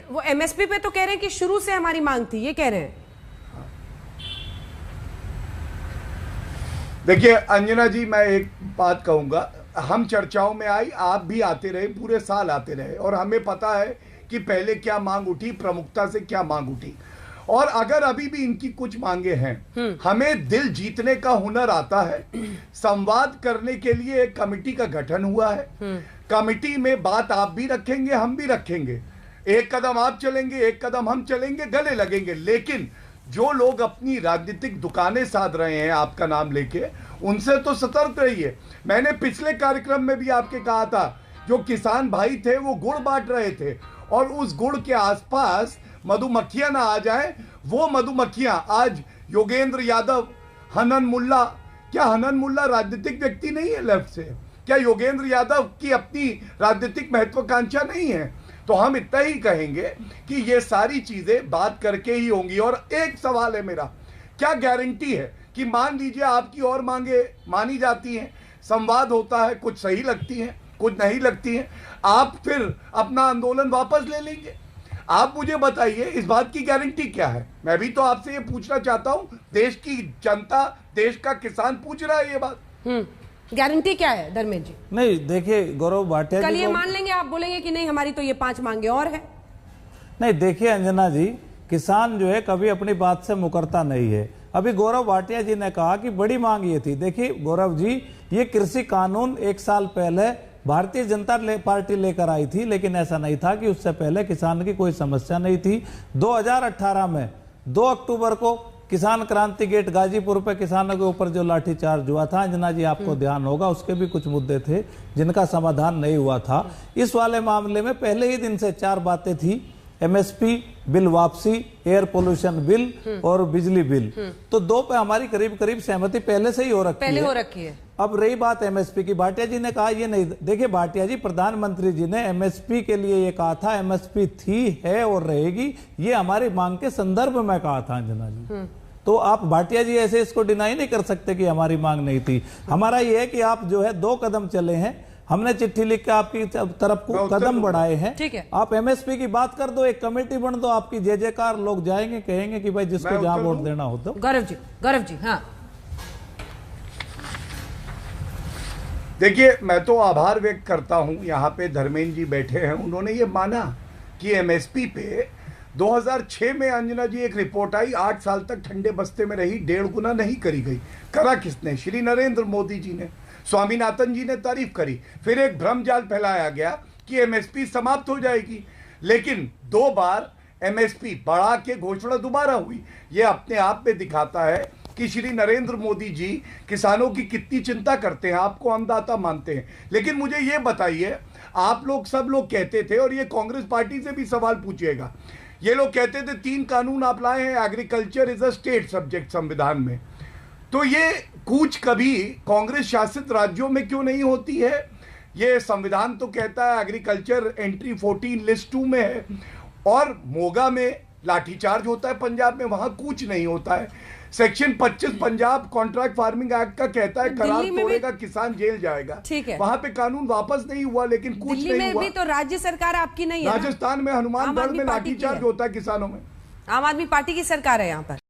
वो एमएसपी पे तो कह रहे हैं कि शुरू से हमारी मांग थी, ये कह रहे हैं। देखिए अंजना जी, मैं एक बात कहूंगा, हम चर्चाओं में आई, आप भी आते रहे, पूरे साल आते रहे, और हमें पता है कि पहले क्या मांग उठी, प्रमुखता से क्या मांग उठी, और अगर अभी भी इनकी कुछ मांगे हैं, हमें दिल जीतने का हुनर आता है। संवाद करने के लिए एक कमेटी का गठन हुआ है। कमेटी में बात आप भी रखेंगे, हम भी रखेंगे, एक कदम आप चलेंगे, एक कदम हम चलेंगे, गले लगेंगे। लेकिन जो लोग अपनी राजनीतिक दुकानें साध रहे हैं आपका नाम लेके, उनसे तो सतर्क रहिए। मैंने पिछले कार्यक्रम में भी आपके कहा था, जो किसान भाई थे वो गुड़ बांट रहे थे, और उस गुड़ के आसपास मधुमक्खियां ना आ जाएं, वो मधुमक्खियां आज योगेंद्र यादव, हनन मुल्ला, क्या हनन मुल्ला राजनीतिक व्यक्ति नहीं है लेफ्ट से? क्या योगेंद्र यादव की अपनी राजनीतिक महत्वाकांक्षा नहीं है? तो हम इतना ही कहेंगे कि ये सारी चीजें बात करके ही होंगी। और एक सवाल है मेरा, क्या गारंटी है कि मान लीजिए आपकी और मांगे मानी जाती हैं, संवाद होता है, कुछ सही लगती हैं, कुछ नहीं लगती हैं, आप फिर अपना आंदोलन वापस ले लेंगे? आप मुझे बताइए, इस बात की गारंटी क्या है? मैं भी तो आपसे ये पूछना चाहता हूं, देश की जनता, देश का किसान पूछ रहा है ये बात। गारंटी क्या है धर्मेंद्र जी? नहीं देखिए गौरव भाटिया कल ये मान लेंगे, आप बोलेंगे कि नहीं हमारी तो ये 5 मांगे और है? नहीं देखिए अंजना जी, किसान जो है कभी अपनी बात से मुकरता नहीं है। अभी गौरव भाटिया जी ने कहा कि बड़ी मांग ये थी। देखिए गौरव जी, ये कृषि कानून 1 साल पहले भारतीय जनता पार्टी लेकर आई थी, लेकिन ऐसा नहीं था कि उससे पहले किसान की कोई समस्या नहीं थी। 2018 में 2 अक्टूबर को किसान क्रांति गेट गाजीपुर पे किसानों के ऊपर जो लाठीचार्ज हुआ था, अंजना जी आपको ध्यान होगा, उसके भी कुछ मुद्दे थे जिनका समाधान नहीं हुआ था। इस वाले मामले में पहले ही दिन से 4 बातें थी, एमएसपी, बिल वापसी, एयर पोल्यूशन बिल और बिजली बिल। तो 2 पे हमारी करीब करीब सहमति पहले से ही हो रखी है। अब रही बात एमएसपी की, भाटिया जी ने कहा ये नहीं। देखिए भाटिया जी, प्रधानमंत्री जी ने एमएसपी के लिए ये कहा था, एमएसपी थी, है और रहेगी, ये हमारी मांग के संदर्भ में कहा था अंजना जी। तो आप भाटिया जी ऐसे इसको डिनाई नहीं कर सकते कि हमारी मांग नहीं थी। हमारा ये है कि आप जो है 2 कदम चले हैं, हमने चिट्ठी लिख के आपकी तरफ को कदम बढ़ाए हैं। ठीक है, आप एमएसपी की बात कर दो, एक कमेटी बन दो, आपकी जय जयकार, लोग जाएंगे, कहेंगे कि भाई जिसको जहां वोट देना हो। तो गौरव जी हाँ, देखिए मैं तो आभार व्यक्त करता हूं, यहाँ पे धर्मेंद्र जी बैठे हैं, उन्होंने ये माना कि एमएसपी पे 2006 में अंजना जी एक रिपोर्ट आई, 8 साल तक ठंडे बस्ते में रही, 1.5 गुना नहीं करी गई। करा किसने? श्री नरेंद्र मोदी जी ने। स्वामीनाथन जी ने तारीफ करी। फिर एक भ्रम जाल फैलाया गया कि एमएसपी समाप्त हो जाएगी, लेकिन 2 बार एमएसपी बढ़ा के घोषणा दोबारा हुई। ये अपने आप में दिखाता है कि श्री नरेंद्र मोदी जी किसानों की कितनी चिंता करते हैं, आपको अन्नदाता मानते हैं। लेकिन मुझे ये बताइए, आप लोग सब लोग कहते थे, और ये कांग्रेस पार्टी से भी सवाल पूछिएगा, ये लोग कहते थे 3 कानून आप लाए हैं, agriculture is a state subject संविधान में, तो ये कूच कभी कांग्रेस शासित राज्यों में क्यों नहीं होती है? ये संविधान तो कहता है एग्रीकल्चर एंट्री 14 लिस्ट 2 में है, और मोगा में लाठीचार्ज होता है पंजाब में, वहां कूच नहीं होता है। Section 25 Punjab contract farming act का कहता है करार तोड़ेगा किसान जेल जाएगा। ठीक है, वहां पे कानून वापस नहीं हुआ, लेकिन कूच नहीं हुआ। दिल्ली में भी तो राज्य सरकार आपकी नहीं है। राजस्थान में हनुमानगढ़ में लाठीचार्ज होता है किसानों में। आम आदमी पार्टी की सरकार है यहाँ पर।